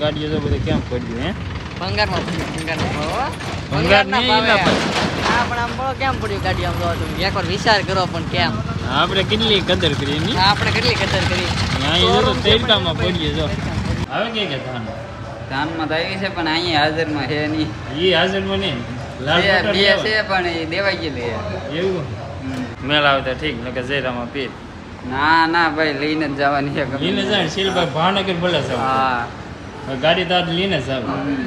ગાડીઓ તો બધે કેમ પડ્યું હે ભંગારમાં ભંગાર ના નહીં ભાવે એલા આ પણ આમ બોલો કેમ પડ્યું ગાડી આમ જોવા તમે એકવાર વિચાર કરો પણ કેમ આપણે કેટલી કદર કરી એની આપણે કેટલી કદર કરી અહીંયા તો તેડકામાં પડ્યું જો આવે કે ધાન ધાનમાં તો આવી છે પણ અહીંયા હાજરમાં છે નહીં. ઈ હાજરમાં નહીં લાલ બે પટર બે લેવા. છે પણ એ દેવાઈ ગયેલી છે. એવું મેળ આવતા ઠીક નકર જયરામાં પીર ના ના ભાઈ લઈને જ જવાની છે ગમે લઈને જાય શીલભાઈ ભાવનગર ભલે જાવ હા ગાડી તો આજ લઈને જાવ હમ.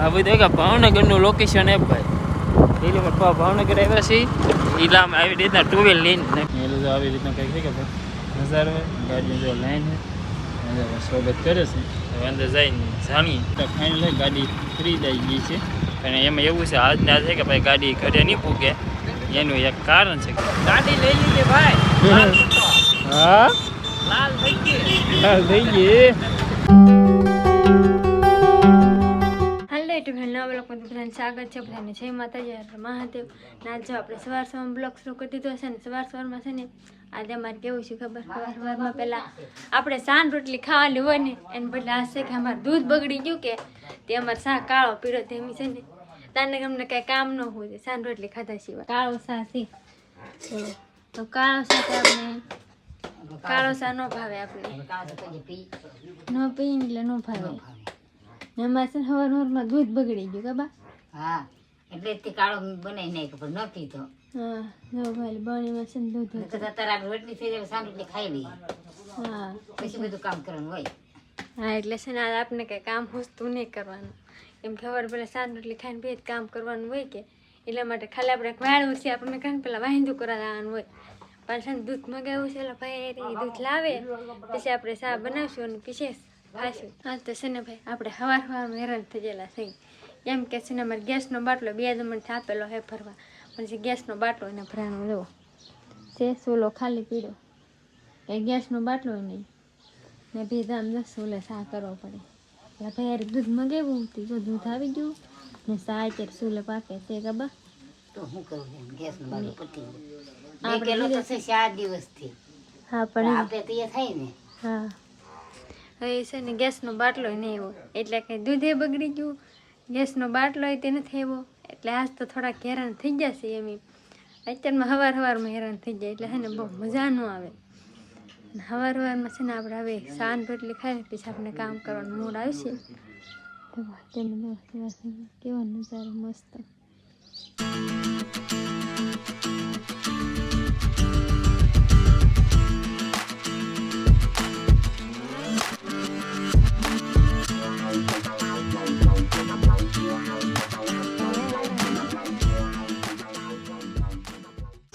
આ બધું કે ભાવનગરનું લોકેશન એ ભાઈ પેલી વાર ભાવનગર આવ્યા છે ઈલામાં આવી રીતના ટુ વ્હીલ લઈને એટલે તો આવી રીતના કંઈક છે કે ભાઈ નજારો હોય ગાડીની જો લાઈન છે સ્વાગત કરે છે હવે અંદર જઈને જાણીએ તો ફાઇનલ ગાડી ખરીદાઈ ગઈ છે અને એમાં એવું છે આજના છે કે ભાઈ ગાડી ઘરે નહીં પૂગે એનું એક કારણ છે કે ગાડી લઈ લીધી ભાઈ હા લાલ થઈ ગઈ હાલ થઈ ગઈ હાલો યુટ્યુબ નવા બ્લોગમાં બધાને સ્વાગત છે. બધાને જય માતાજી, હર મહાદેવ. ના જો આપણે સવારમાં બ્લોગ શરૂ કરી દીધો છે ને સવારમાં છે ને આજે અમારે કેવું છે ખબર, સવારમાં પહેલાં આપણે સાન રોટલી ખાવાની હોય ને એને બદલે આ છે કે અમારે દૂધ બગડી ગયું કે તે અમારે શા કાળો પીળો તેમી છે ને તાને અમને કાંઈ કામ ન હોય સાન રોટલી ખાધા સિવાય કાળો શા છે તો કાળો શા તો આપણે કાળો શા ન ભાવે આપણે ન પી એટલે ન ભાવે. એમાં છે હવારમાં દૂધ બગડી ગયું કે બા હા એટલે તે કાળો બનાવી નાખ્યો પણ ન પીધો. હા જો ભાઈ બણીમાં છે ને દૂધ હતું. નકર તો તારા રોટલી થઈ જાય સાંજ રોટલી ખાઈ લઈએ હા પછી બધું કામ કરવાનું હોય. હા એટલે છે ને આ આપણે કંઈ કામ હોતું નહીં કરવાનું એમ ખબર પેલા સાંજ રોટલી ખાઈને બે જ કામ કરવાનું હોય કે એટલા માટે ખાલી આપણે વાળવું છે આપણને કાંઈ પેલા વાહિંદું કરાવવાનું હોય. પણ છે ને દૂધ મગાવ્યું છે એટલે ભાઈ દૂધ લાવે પછી આપણે ચા બનાવશું અને પીછે ખાશું. હા તો છે ને ભાઈ આપણે સવારમાં હેરાન થઈ ગયેલા થઈ એમ કે છે ને અમારે ગેસનો બાટલો 2 જમણથી આપેલો હે ભરવા પણ જે ગેસનો બાટલો એને ભરાનો જુઓ છે સોલો ખાલી પીડો એ ગેસનો બાટલો નહીં ને બે દામ 10 સોલે સા કરવો પડે એટલે ભાઈ યાર દૂધ મગાવ્યું હતું જો દૂધ આવી ગયું ને સા અત્યારે સોલે પાકે છે ખબર તો શું કરવું એમ ગેસનું બાજુ પતી ગયું. આપણે બે કિલો તો છે 4 દિવસથી હા પણ પણ આપણે તો એ થાય ને હા હવે છે ને ગેસનો બાટલો નહીં આવ્યો એટલે કંઈ દૂધે બગડી ગયું ગેસનો બાટલો તે નથી આવ્યો એટલે આજ તો થોડાક હેરાન થઈ જશે એમ અત્યારમાં સવારમાં હેરાન થઈ જાય એટલે છે ને બહુ મજા ન આવે. સવારમાં છે ને આપણે હવે સાન રોટલી ખાઈને પછી આપણે કામ કરવાનું મૂડ આવશે. કેવો નજારો મસ્ત.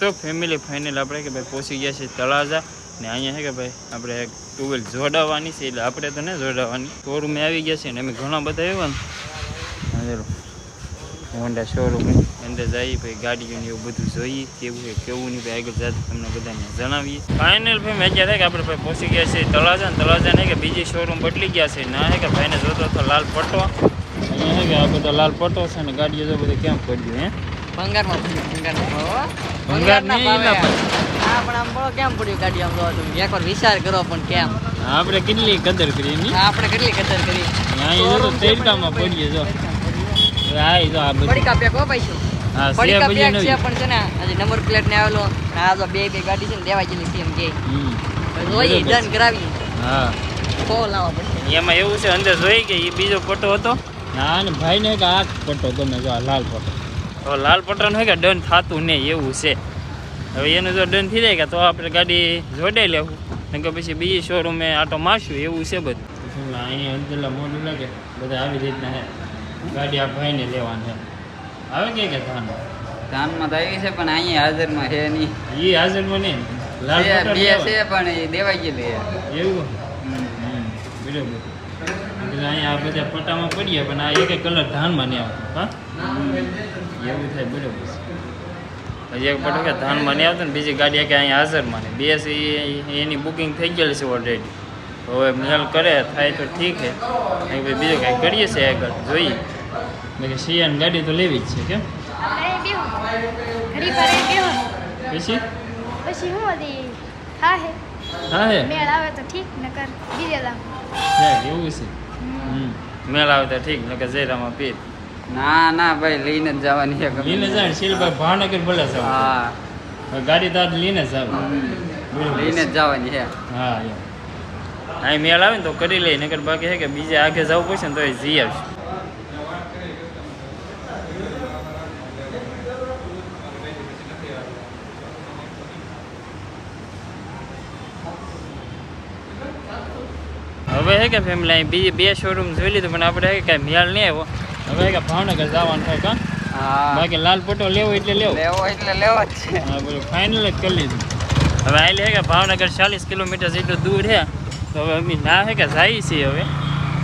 તો ફેમિલી ફાઇનલ આપણે કે ભાઈ પહોંચી ગયા છીએ તળાજા ને અહીંયા છે કે ભાઈ આપણે એક ટુ વ્હીલ જોડાવવાની છે એટલે આપણે તો ન જોડાવવાની શોરૂમે આવી ગયા છે ને અમે ઘણા બધા આવ્યા ને હોન્ડા શોરૂમ અંદર જઈએ ભાઈ ગાડીઓને એવું બધું જોઈએ કેવું છે કેવું નહીં ભાઈ આગળ જાતે તમને બધાને જણાવીએ. ફાઇનલ ભાઈ અત્યારે કે આપણે ભાઈ પહોંચી ગયા છીએ તળાજા ને તળાજા નહીં કે બીજી શોરૂમ બદલી ગયા છે ના છે કે ભાઈને જોતો હતો લાલ પટ્ટો અહીંયા છે કે આ બધો લાલ પટ્ટો છે ને ગાડીઓ તો બધું કેમ પડ્યું હે ભંગારમાં ભંગાર ના નહીં ભાવે એલા આ પણ આમ બોલો કેમ પડ્યું ગાડી આમ જોવા તમે એકવાર વિચાર કરો પણ કેમ આપણે કેટલી કદર કરી એની આપણે કેટલી કદર કરી અહીંયા તો તેડકામાં પડીએ જો આ ઈ તો આ બધું પડીકા પેક હો પૈસો હા પડીકા છે પેક છે પણ છે ને હજી નંબર પ્લેટ ને આવેલો આ તો બે ગાડી છે ને દેવા જેલી છે એમ કે જોઈએ ડન કરાવી હા તો લાવવા પડશે એમાં એવું છે અંદર જોઈ કે એ બીજો પટ્ટો હતો ના ને ભાઈ ને કે આ પટ્ટો ગમે જો આ લાલ પટ્ટો તો લાલ પટ્ટાનો હોય કે ડન થતું નહીં એવું છે. હવે એનું જો ડન થઈ જાય કે તો આપણે ગાડી જોડાઈ લેવું ને કે પછી બીજી શોરૂમે આટો મારશું એવું છે બધું. અહીંયા અંદરલા મોડું લાગે બધા આવી રીતના હે ગાડી આ ભાઈને લેવાની આવે કે ધાન ધાનમાં તો આવી છે પણ અહીંયા હાજરમાં છે નહીં. એ હાજરમાં નહીં લાલ બે પટ્ટો બે લેવાનો. છે પણ એ દેવાઈ ગયેલી છે. એવું હમ. બરાબર એટલે અહીંયા આ બધા પટ્ટામાં પડીએ પણ આ એક કલર ધાનમાં નહીં આવતો હા એવું થાય બરાબર છે. હજી એક પટ્ટો કે ધાનમાં નહીં આવતો ને બીજી ગાડી કે અહીંયા હાજરમાં ને બે છે એની બુકિંગ થઈ ગયેલી છે ઓલરેડી. હવે મેલ કરે થાય તો ઠીક છે બીજું કાંઈ કરીએ છે આગળ જોઈએ બાકી સિયાની ગાડી તો લેવી જ છે કેમ પછી પછી હું હતી હા હે હા હે મેળ આવે તો ઠીક નકર બીજે દામ એવું છે મેળ આવે તો ઠીક નકર જયરામાં પીર ના ના ભાઈ લઈને જ જવાની છે ગમે લઈને જાય શીલભાઈ ભાવનગર ભલે જાવ હા ગાડી તો આજ લઈને જ જાવ લઈને જ જવાની છે હા એમ અહીં મેળ આવે ને તો કરી લઈ નકર બાકી છે કે બીજે આગે જવું પડશે ને તો એ જઈ આવશે હવે હે કે ફેમિલી અહીં બીજી બે શોરૂમ જોઈ લીધું પણ આપણે હે કે કાંઈ મેળ નહીં આવ્યો હવે હે કે ભાવનગર જવાનું થાય કાં હા બાકી લાલ પટો લેવો એટલે લેવો લેવો એટલે લેવો જ છે હા બોલું ફાઇનલ જ કરી લીધું હવે આવેલી હે કે ભાવનગર 40 કિલોમીટર જેટલું દૂર છે તો હવે અમે ના હે કે જઈએ છીએ હવે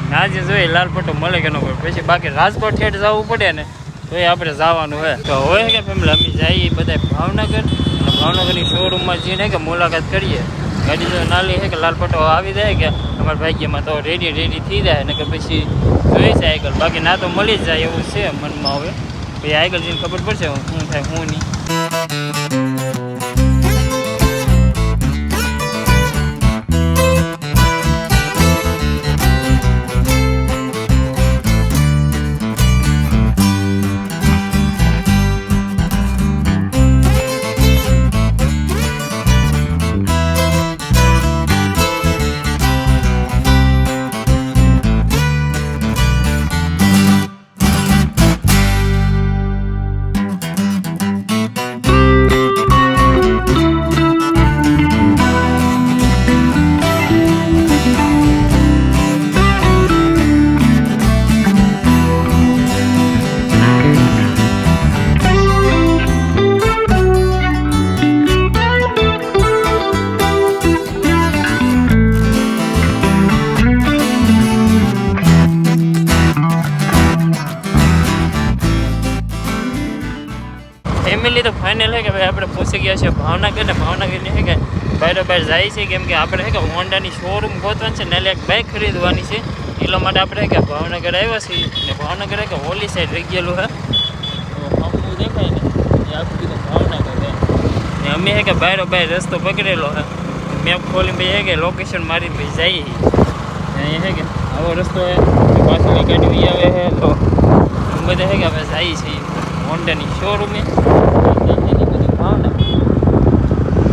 ના જે જોઈએ લાલ પટ્ટો મળે કે ન મળે પછી બાકી રાજકોટ ઠેઠ જવું પડે ને તો એ આપણે જવાનું હોય તો હોય કે ફેમિલી અમે જઈએ બધા ભાવનગર અને ભાવનગરની શોરૂમમાં જઈને કે મુલાકાત કરીએ ગાડી જો નાલી છે કે લાલ પટ્ટો આવી જાય કે અમારા ભાગ્યમાં તો રેડી થઈ જાય ને કે પછી જોઈ છે આગળ બાકી ના તો મળી જ જાય એવું છે મનમાં હવે પછી આગળ જઈને ખબર પડશે શું થાય શું નહીં ફેમિલી તો ફાઇનલ છે કે ભાઈ આપણે પહોંચી ગયા છે ભાવનગર ને ભાવનગરની છે કે બહાર જાય છે કેમ કે આપણે છે કે હોન્ડાની શોરૂમ ગોતવાની છે ને એટલે એક બાઇક ખરીદવાની છે એટલા માટે આપણે કે ભાવનગર આવ્યા છીએ ને ભાવનગર કે ઓલી સાઈડ રહી ગયેલું છે તો આખું દેખાય ને એ આખું કીધું ભાવનગર છે ને અમે છે કે બહાર રસ્તો પકડેલો છે મેપ ખોલી ભાઈ છે કે લોકેશન મારીને ભાઈ જઈએ અહીંયા છે કે આવો રસ્તો છે પાછળ ગાડી આવે છે તો બધા છે કે આપણે જઈએ છીએ હોન્ડાની શોરૂમે બધું ભાવનગર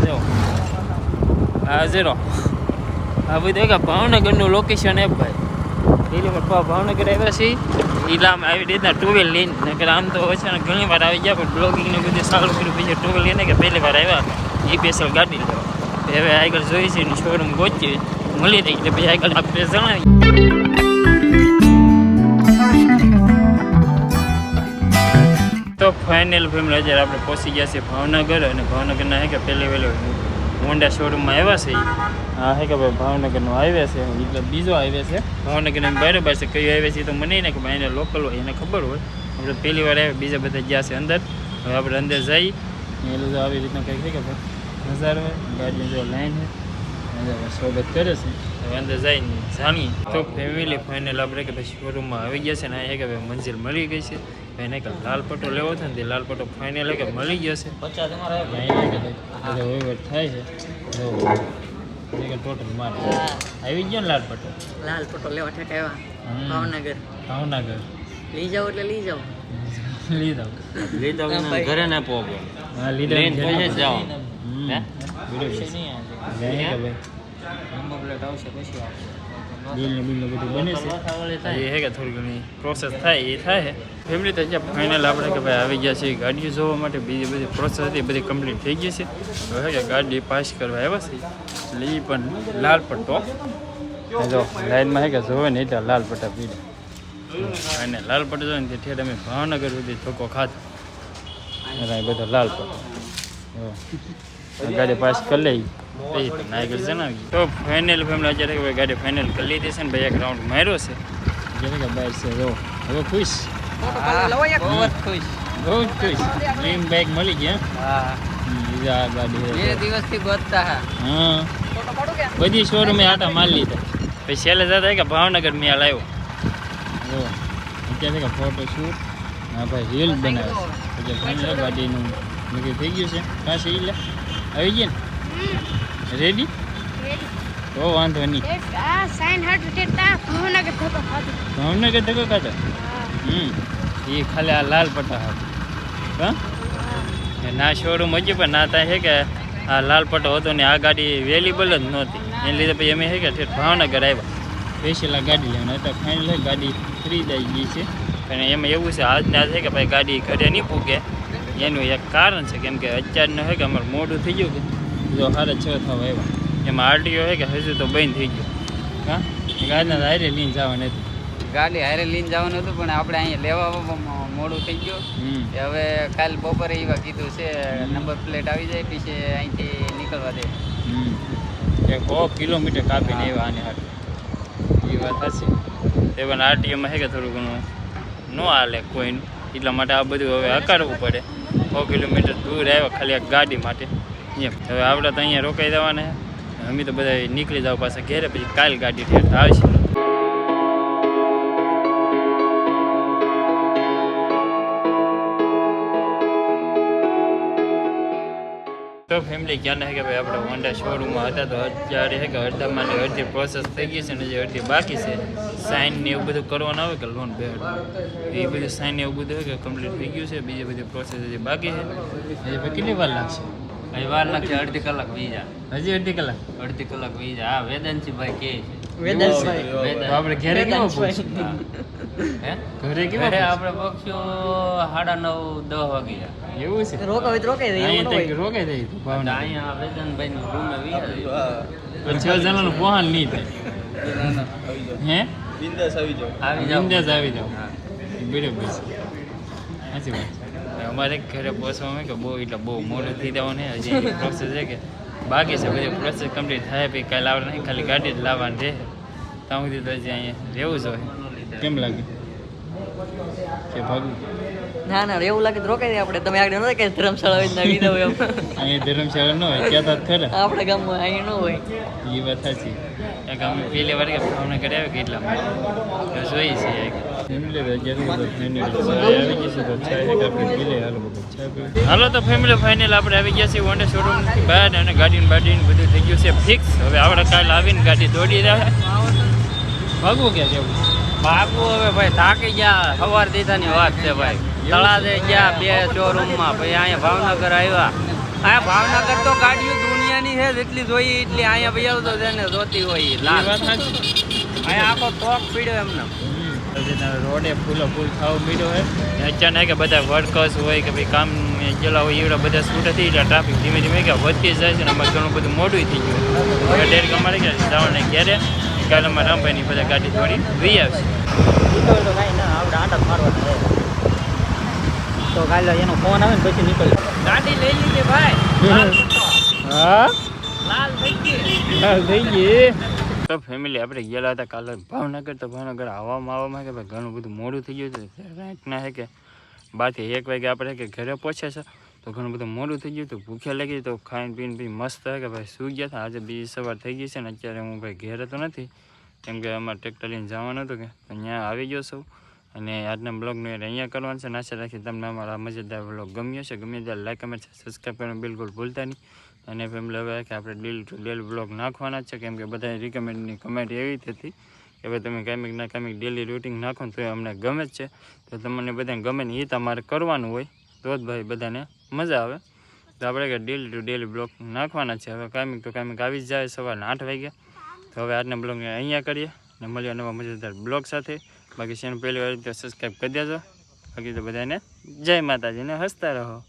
જો આ ઝીરો આ બધું કે ભાવનગરનું લોકેશન એ ભાઈ પેલી વાર ભાવનગર આવ્યા છીએ ઈલામ આવી રીતના ટુ વ્હીલ લઈને નકર આમ તો છે ને ઘણી વાર આવી ગયા પણ બ્લોગિંગને બધું સારું કર્યું પછી ટુ વ્હીલ લઈને કે પહેલી વાર આવ્યા એ સ્પેશિયલ ગાડી લેવા હવે આગળ જોઈ છે ને શોરૂમ ગોચીએ મળી રહી એટલે પછી આગળ આપણે જણાવીએ તો ફાઇનલ ફેમિલી અત્યારે આપણે પહોંચી ગયા છીએ ભાવનગર અને ભાવનગરના છે કે પહેલી વહેલો હોન્ડા શોરૂમમાં આવ્યા છે હા છે કે ભાઈ ભાવનગરનો હાઈવે છે એટલે બીજો હાઈવે છે ભાવનગર બરાબર છે કયો હાઈવે છે તો મને ને કે ભાઈ એને લોકલ હોય એને ખબર હોય આપણે પહેલી વાર આવ્યા બીજા બધા ગયા છે અંદર હવે આપણે અંદર જઈએ એટલે તો આવી રીતના કંઈક છે કે ભાઈ નજારો હોય ગાડીની જો લાઈન છે સ્વાગત કરે છે હવે અંદર જઈને જાણીએ તો ફેમિલી ફાઇનલ આપણે કે ભાઈ શોરૂમમાં આવી ગયા છે ને આ કે ભાઈ મંજિલ મળી ગઈ છે એને કે લાલ પટ્ટો લેવો છે ને તે લાલ પટ્ટો ફાઇનલ કે મળી ગયો છે વહીવટ થાય છે ટોટલ માર આવી ગયો ને લાલ પટ્ટો લાલ પટ્ટો લેવા ઠેઠ આવ્યા ભાવનગર ભાવનગર લઈ જાઓ એટલે લઈ જાઓ લીધા ઘરે ના પોગો હા લીધા જાઓ બિલને બધું બને છે એ હે કે થોડી ઘણી પ્રોસેસ થાય એ થાય ફેમિલી તો જ્યાં ફાઇનલ આપણે કે ભાઈ આવી ગયા છે ગાડીઓ જોવા માટે બીજી બધી પ્રોસેસ હતી બધી કમ્પ્લીટ થઈ ગઈ છે હવે કે ગાડી પાસ કરવા આવ્યા છે એટલે એ પણ લાલ પટ્ટો જો લાઈનમાં હે કે જોવે ને એટલે લાલ પટ્ટા પીડા અને લાલ પટ્ટો જોવે ને તે ઠેઠ અમે ભાવનગર સુધી ધોકો ખાધો એ બધો લાલ પટ્ટો ગાડી પાસ કરી લઈ પછી તમને આગળ જણાવીએ તો ફાઇનલ ફેમિલી અત્યારે ગાડી ફાઇનલ કરી લીધી છે ને ભાઈ એક રાઉન્ડ માર્યો છે જેને કે બાઇક છે જો હવે ખુશ બહુ જ ખુશ ડ્રીમ બાઇક મળી ગયા બીજા ગાડી 2 દિવસથી ગોતતા હા બધી શોરૂમે આટા મારી લીધા પછી છેલ્લે જતા કે ભાવનગર મેળ આવ્યો જો અત્યારે કે ફોટો શૂટ હા ભાઈ રીલ બનાવે છે પછી ફાઇનલ ગાડીનું નક્કી થઈ ગયું છે પાછી એટલે આવી ગયા ને રેડી તો વાંધો નહીં ભાવનગર ધક્કો ખાધો એ ખાલી આ લાલ પટ્ટા હા ના શોરૂમ હજી પણ ના થાય છે કે આ લાલ પટ્ટો હતો ને આ ગાડી અવેલેબલ જ નહોતી એને લીધે પછી અમે છે કે ઠેઠ ભાવનગર આવ્યા સ્પેશિયલ ગાડી લેવાના હતા ફાઇનલ ગાડી ફ્રી થઈ ગઈ છે અને એમાં એવું છે આજના છે કે ભાઈ ગાડી ઘરે નહીં પૂગે એનું એક કારણ છે કેમ કે અત્યારનું છે કે અમારે મોડું થઈ ગયું કે જો 6:30 થવા આવ્યા એમાં આરટીઓ છે કે હજુ તો બંધ થઈ ગયો હા ગાડીના હારે લઈને જવા નથી ગાડી હારે લઈને જવાનું હતું પણ આપણે અહીંયા લેવા મોડું થઈ ગયું હવે કાલ બપોરે એવા કીધું છે નંબર પ્લેટ આવી જાય પછી અહીંથી નીકળવા દે 100 કિલોમીટર કાપીને આવ્યા આને હાટે એ વાત હશે તે પણ આરટીઓમાં છે કે થોડું ઘણું ન હાલે કોઈનું એટલા માટે આ બધું હવે હકારવું પડે 100 કિલોમીટર દૂર આવ્યા ખાલી એક ગાડી માટે એમ હવે આપણે તો અહીંયા રોકાઈ દેવાના છે અમે તો બધા નીકળી જાવ પાછા ઘેરે પછી કાલ ગાડી ઠેઠ આવશે તો ફેમિલી ક્યાં છે કે ભાઈ આપણે હોન્ડા શોરૂમમાં હતા તો અત્યારે છે કે અડધામાં અડધી પ્રોસેસ થઈ ગઈ છે ને જે અડધી બાકી છે સાઇન ને એવું બધું કરવાનું આવે કે લોન બેડ એ બધું સાઇન એવું બધું છે કે કમ્પ્લીટ થઈ ગયું છે બીજી બધી પ્રોસેસ હજી બાકી છે હજી ભાઈ કેટલી વાર લાગશે હજી વાર લાગશે અડધી કલાક વીજા હજી અડધી કલાક વીજા હા વેદાંતજીભાઈ કે વેદાંતભાઈ તો આપણે ઘરે કેવો પહોંચશું હે ઘરે કેવો ઘરે આપણે પહોંચ્યો 9:30-10 વાગી જાય એવું છે રોકાવી તો રોકાઈ દઈએ, એવું ન અહીંયા હોય. રોકાઈ જાય ભાવનગર અહીંયા વેદાંતભાઈ નું રૂમ આવી 6 જણાનું પોહાણ નહીં થાય હે આવી જાવ બિંદાસ આવી જાવ બરાબર છે સાચી વાત છે અમારે ઘરે પહોંચવામાં કે બહુ મોડું થઈ જવાનું ને હજી પ્રોસેસ છે કે બાકી છે બધી પ્રોસેસ કમ્પ્લીટ થાય પછી કાલે આવડે નહીં ખાલી ગાડી જ લાવવાની રહે ત્યાં સુધી તો હજી અહીંયા રહેવું જોઈએ કેમ લાગે કે ભાગવું ના ના એવું લાગે તો રોકાઈ દઈએ આપણે. તમે આગળ નતા કે ધર્મશાળા હોય નાખી દઉં એમ અહીંયા ધર્મશાળા ન હોય કહેતા જ ખરા આપણા ગામમાં અહીંયા ન હોય. એ વાત સાચી એક અમે પહેલી વાર કે ભાવનગર આવે કે એટલા માટે જોઈએ છીએ હાલો તો ફેમિલી ફાઇનલ આપણે આવી ગયા છીએ હોન્ડા શોરૂમ બહાર અને ગાડી બાડીને બધું થઈ ગયું છે ફિક્સ. હવે આપણે કાલે આવીને ગાડી દોડી રહ્યા ભાગવું ક્યાં જવું ભાગવું હવે ભાઈ થાકી ગયા સવાર દીધાની વાત છે ભાઈ તળાજે ગયા 2 શોરૂમમાં પછી અહીંયા ભાવનગર આવ્યા અહીંયા ભાવનગર તો ગાડીઓ દુનિયાની છે જેટલી જોઈએ એટલી અહીંયા ભાઈ આવતો તેને જોતી હોય એ લાલ વાત સાચી અહીંયા આખો ટોક પીડ્યો એમને રોડે ફૂલ ખાવું મીડો હોય અચાનક કે બધા વર્કર્સ હોય કે ભાઈ કામ ગયેલા હોય એવડા બધા સ્કૂટરથી એટલે ટ્રાફિક ધીમે ધીમે કે વધતી જાય છે ને અમારે ઘણું બધું મોડું થઈ ગયું હવે ડેરેક અમારે કે જવાને ઘેરે કાલે અમારે રામભાઈની બધા ગાડી દોડી વી આવશે તો કાંઈ ના આપણે આટા મારવાના તો કાલે એનો ફોન આવે ને પછી નીકળી ગાડી લઈ લીધી ભાઈ હા લાલ થઈ ગઈ થઈ ગઈ તો ફેમિલી આપણે ગયેલા હતા કાલે ભાવનગર તો ભાવનગર આવવામાં કે ભાઈ ઘણું બધું મોડું થઈ ગયું છે રાતના છે કે 12 થી 1 વાગે આપણે કે ઘરે પહોંચે છે તો ઘણું બધું મોડું થઈ ગયું તો ભૂખ્યા લાગી તો ખાઈને પીને બી મસ્ત કે ભાઈ સૂઈ ગયા હતા આજે બીજી સવાર થઈ ગઈ છે ને અત્યારે હું ભાઈ ઘેરે તો નથી કેમ કે અમારે ટ્રેક્ટર લઈને જવાનું હતું કે અહીંયા આવી ગયો છું અને આજના બ્લોગનું અહીંયા કરવાનું છે આશા રાખી તમને અમારા મજેદાર બ્લોગ ગમ્યો છે ગમે ત્યારે લાઈક કમેન્ટ સબસ્ક્રાઈબ કરવાનું બિલકુલ ભૂલતા નહીં અને ફેમિલી હવે કે આપણે ડેલી ટુ ડેલી બ્લોગ નાખવાના છે કેમ કે બધા રિકમેન્ડની કમેન્ટ એવી હતી કે ભાઈ તમે કાંઈક ના કાંઈક ડેલી રૂટિન નાખો ને તો અમને ગમે જ છે તો તમને બધાને ગમે ને એ તમારે કરવાનું હોય તો જ ભાઈ બધાને મજા આવે તો આપણે કે ડેલી ટુ ડેલી બ્લોગ નાખવાના છે હવે કાંઈક તો કાંઈક આવી જ જાય સવારના 8 વાગ્યા તો હવે આજના બ્લોગને અહીંયા કરીએ અને મળીએ નવા મજેદાર બ્લોગ સાથે બાકી ચેનલ પહેલી વાર તો સબસ્ક્રાઈબ કરી દેજો બાકી તો બધાને જય માતાજીને હસતા રહો.